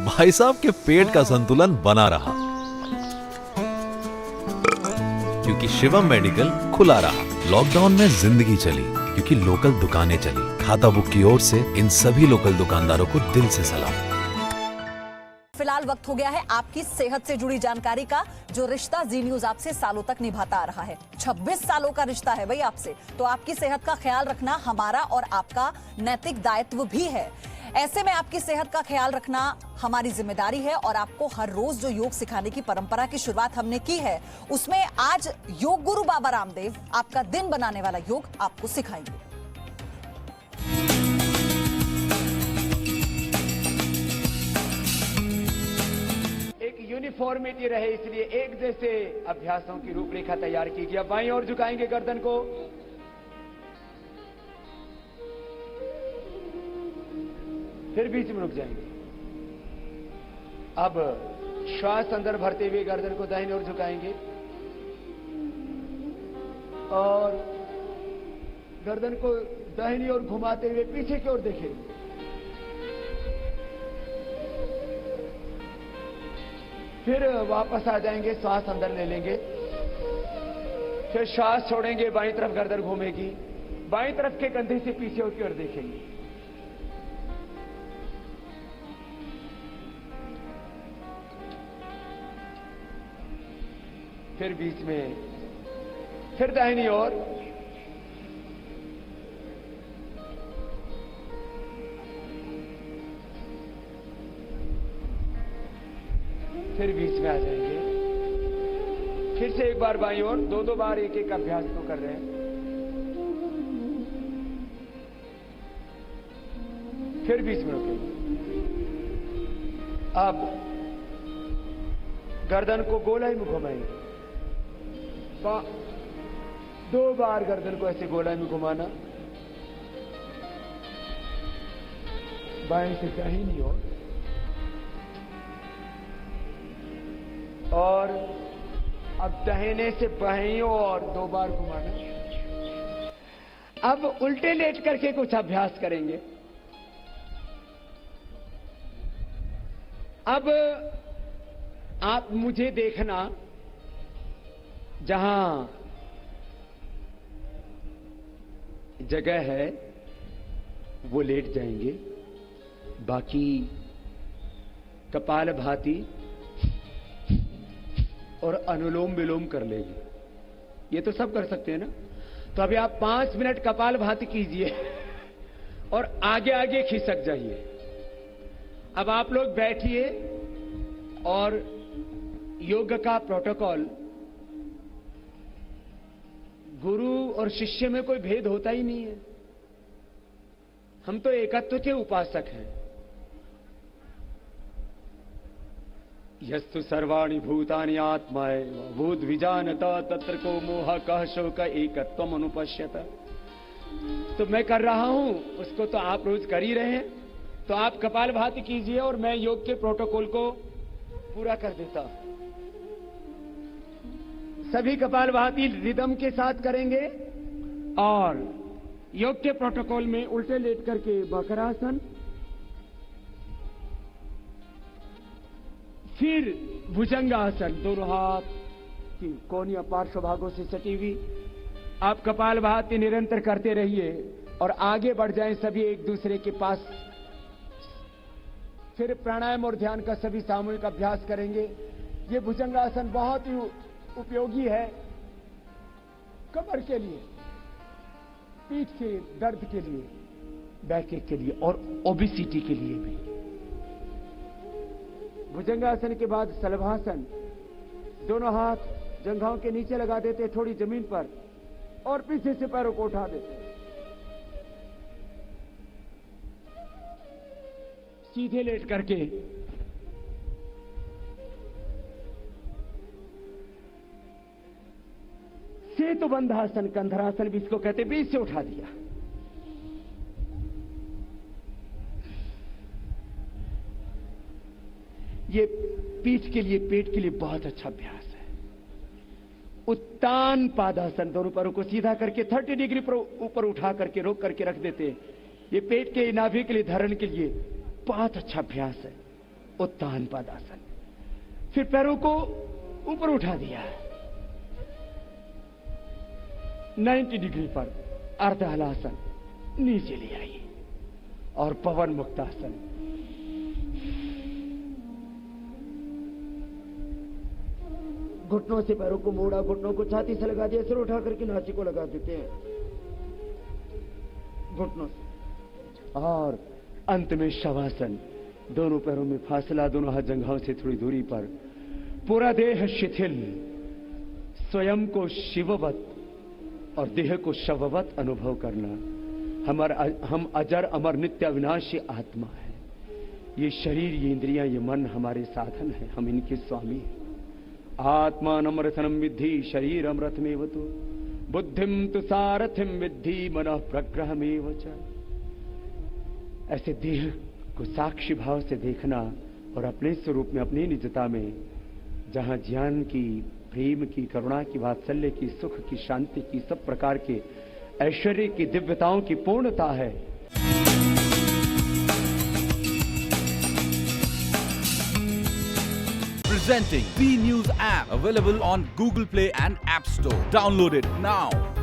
भाई साहब के पेट का संतुलन बना रहा, क्योंकि शिवम मेडिकल खुला रहा। लॉकडाउन में जिंदगी चली क्योंकि लोकल दुकानें चली। खाता बुक की ओर से इन सभी लोकल दुकानदारों को दिल से सलाम। फिलहाल वक्त हो गया है आपकी सेहत से जुड़ी जानकारी का, जो रिश्ता जी न्यूज आपसे सालों तक निभाता आ रहा है। 26 सालों का रिश्ता है भाई आपसे, तो आपकी सेहत का ख्याल रखना हमारा और आपका नैतिक दायित्व भी है। ऐसे में आपकी सेहत का ख्याल रखना हमारी जिम्मेदारी है और आपको हर रोज जो योग सिखाने की परंपरा की शुरुआत हमने की है, उसमें आज योग गुरु बाबा रामदेव आपका दिन बनाने वाला योग आपको सिखाएंगे। यूनिफॉर्मिटी रहे, इसलिए एक जैसे अभ्यासों की रूपरेखा तैयार कीजिए। अब बाईं ओर झुकाएंगे गर्दन को, फिर बीच में रुक जाएंगे। अब श्वास अंदर भरते हुए गर्दन को दाहिनी ओर झुकाएंगे और गर्दन को दाहिनी ओर घुमाते हुए पीछे की ओर देखेंगे। फिर वापस आ जाएंगे, श्वास अंदर ले लेंगे, फिर श्वास छोड़ेंगे, बाईं तरफ गर्दन घूमेगी, बाईं तरफ के कंधे से पीछे की ओर देखेंगे। फिर बीच में, फिर दाहिनी ओर, फिर बीच में आ जाएंगे। फिर से एक बार बाईं ओर, दो बार एक एक अभ्यास को कर रहे हैं। फिर बीच में रुकेंगे। अब गर्दन को गोलाई में घुमाएंगे। 2 बार गर्दन को ऐसे गोलाई में घुमाना, बाएं से दाहिनी ओर, और अब दाहिने से बाईं ओर 2 बार घुमाना। अब उल्टे लेट करके कुछ अभ्यास करेंगे। अब आप मुझे देखना, जहां जगह है वो लेट जाएंगे, बाकी कपालभाति और अनुलोम विलोम कर लेंगे। ये तो सब कर सकते हैं ना। तो अभी आप 5 मिनट कपालभाति कीजिए और आगे आगे खिसक जाइए। अब आप लोग बैठिए और योग का प्रोटोकॉल, गुरु और शिष्य में कोई भेद होता ही नहीं है। हम तो एकत्व के उपासक हैं। यस्तु सर्वाणि भूतानि आत्माय भूत विजानता तत्र को मोह कह शोक एकत्वम अनुपश्यत। तो मैं कर रहा हूं, उसको तो आप रोज कर ही रहे हैं। तो आप कपालभाति कीजिए और मैं योग के प्रोटोकॉल को पूरा कर देता हूं। सभी कपालभाति रिदम के साथ करेंगे और योग के प्रोटोकॉल में उल्टे लेट करके मकरासन, फिर भुजंगासन, दोनों हाथ की कोनियां पार्श्व भागों से सटी हुई। आप कपालभाति निरंतर करते रहिए और आगे बढ़ जाएं सभी एक दूसरे के पास। फिर प्राणायाम और ध्यान का सभी सामूहिक अभ्यास करेंगे। ये भुजंगासन बहुत ही उपयोगी है कमर के लिए, पीठ के दर्द के लिए, बैकएक के लिए और ओबेसिटी के लिए भी। भुजंगासन के बाद शलभासन, दोनों हाथ जंघाओं के नीचे लगा देते, थोड़ी जमीन पर, और पीछे से पैरों को उठा देते, सीधे लेट करके। सेतुबंधासन, कंधरासन भी इसको कहते, बीच से उठा दिया। ये पीठ के लिए, पेट के लिए बहुत अच्छा अभ्यास है। उत्तान पादासन, दोनों पैरों को सीधा करके 30 डिग्री पर ऊपर उठा करके रोक करके रख देते हैं। ये पेट के नाभि के लिए, धारण के लिए बहुत अच्छा अभ्यास है। उत्तान पदासन। फिर पैरों को ऊपर उठा दिया, 90 डिग्री पर अर्ध हलासन नीचे ले आई और पवन मुक्तासन। घुटनों से पैरों को मोड़ा, घुटनों को छाती से लगा दिया, सिर उठा करके नासी को लगा देते हैं घुटनों से। और अंत में शवासन, दोनों पैरों में फासला, दोनों हाथ जंघाओं से थोड़ी दूरी पर, पूरा देह शिथिल, स्वयं को शिववत और देह को शववत अनुभव करना। हम अजर अमर नित्य अविनाशी आत्मा है। ये शरीर, ये इंद्रियां, ये मन हमारे साधन है, हम इनके स्वामी हैं। आत्मा नमरथनम विद्धि शरीरम रथमेव तु बुद्धिम तु सारथिम विद्धि मनः प्रग्रहमेव च। ऐसे देह को साक्षी भाव से देखना और अपने स्वरूप में, अपनी निजता में, जहां ज्ञान की, प्रेम की, करुणा की, वात्सल्य की, सुख की, शांति की, सब प्रकार के ऐश्वर्य की, दिव्यताओं की पूर्णता है। Presenting B News app, available on Google Play and App Store. Download it now.